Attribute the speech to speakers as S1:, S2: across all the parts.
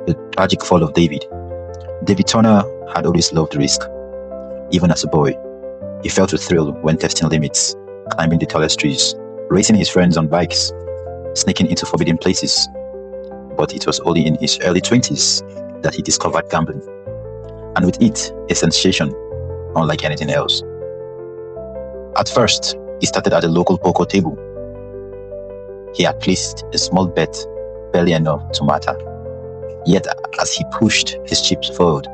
S1: The tragic fall of David. David Turner had always loved risk. Even as a boy, he felt a thrill when testing limits, climbing the tallest trees, racing his friends on bikes, sneaking into forbidden places. But it was only in his early 20s that he discovered gambling, and with it, a sensation unlike anything else. At first, he started at a local poker table. He had placed a small bet, barely enough to matter. Yet, as he pushed his chips forward,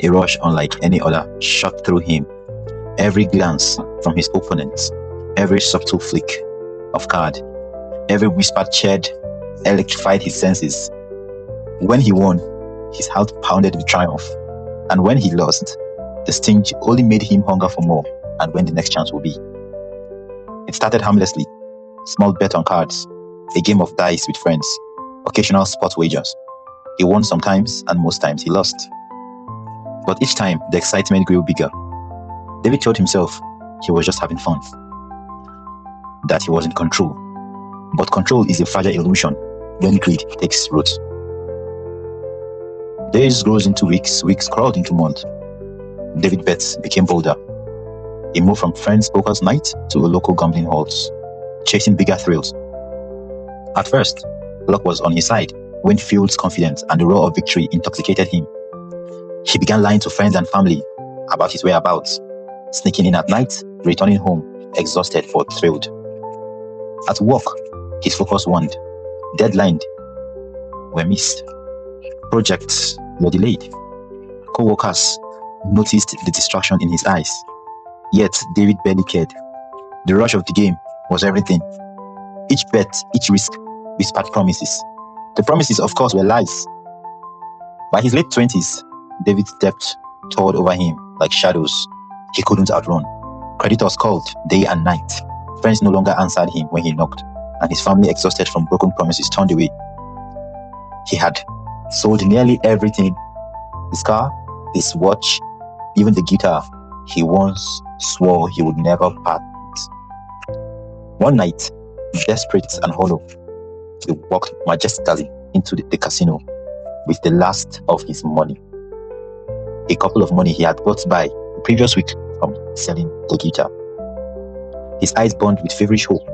S1: a rush unlike any other shot through him. Every glance from his opponents, every subtle flick of card, every whispered chord electrified his senses. When he won, his heart pounded with triumph, and when he lost, the sting only made him hunger for more and when the next chance will be. It started harmlessly, small bet on cards, a game of dice with friends, occasional sport wagers. He won sometimes, and most times he lost. But each time, the excitement grew bigger. David told himself he was just having fun, that he was in control. But control is a fragile illusion when greed takes root. Days grows into weeks, weeks crawled into months. David bets became bolder. He moved from friends' poker's night to a local gambling halls, chasing bigger thrills. At first, luck was on his side when fueled confidence and the roar of victory intoxicated him. He began lying to friends and family about his whereabouts, sneaking in at night, returning home exhausted but thrilled. At work, his focus waned. Deadlines were missed. Projects were delayed. Co-workers noticed the distraction in his eyes. Yet, David barely cared. The rush of the game was everything. Each bet, each risk, whispered promises. The promises, of course, were lies. By his late 20s, David's debt towered over him like shadows he couldn't outrun. Creditors called day and night. Friends no longer answered him when he knocked, and his family, exhausted from broken promises, turned away. He had sold nearly everything: his car, his watch, even the guitar he once swore he would never part. One night, desperate and hollow, he walked majestically into the casino with the last of his money. A couple of money he had bought by the previous week from selling the guitar. His eyes burned with feverish hope.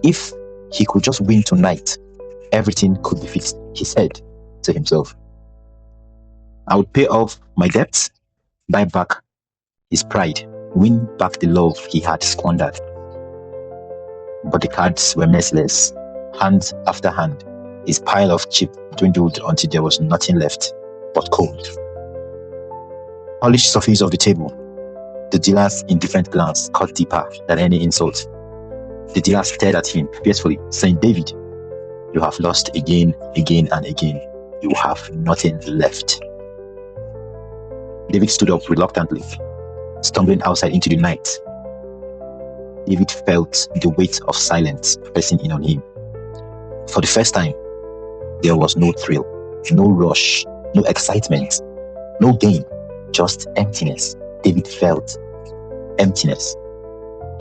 S1: If he could just win tonight, everything could be fixed, he said to himself. I would pay off my debts, buy back his pride, win back the love he had squandered. But the cards were merciless. Hand after hand, his pile of chips dwindled until there was nothing left but cold. Polished surface of the table. The dealer's indifferent glance cut deeper than any insult. The dealer stared at him fiercely, saying, David, you have lost again, again, and again. You have nothing left. David stood up reluctantly, stumbling outside into the night. David felt the weight of silence pressing in on him. For the first time, there was no thrill, no rush, no excitement, no game, just emptiness. David felt emptiness.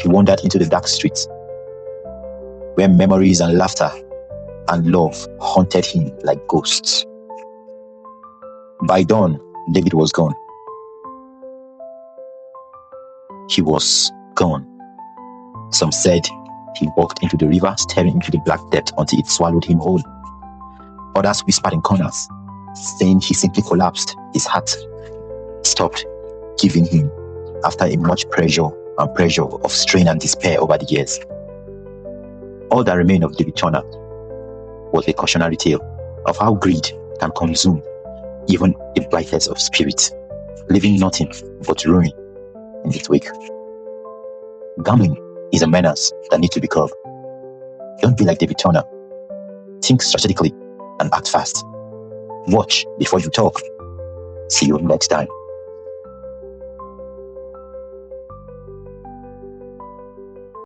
S1: He wandered into the dark streets, where memories and laughter and love haunted him like ghosts. By dawn, David was gone. He was gone. Some said he walked into the river, staring into the black depth until it swallowed him whole. Others whispered in corners, saying he simply collapsed. His heart stopped giving him after a much pressure of strain and despair over the years. All that remained of David Turner was a cautionary tale of how greed can consume even the brightest of spirits, leaving nothing but ruin in its wake. Gambling is a menace that needs to be curbed. Don't be like David Turner. Think strategically and act fast. Watch before you talk. See you next time.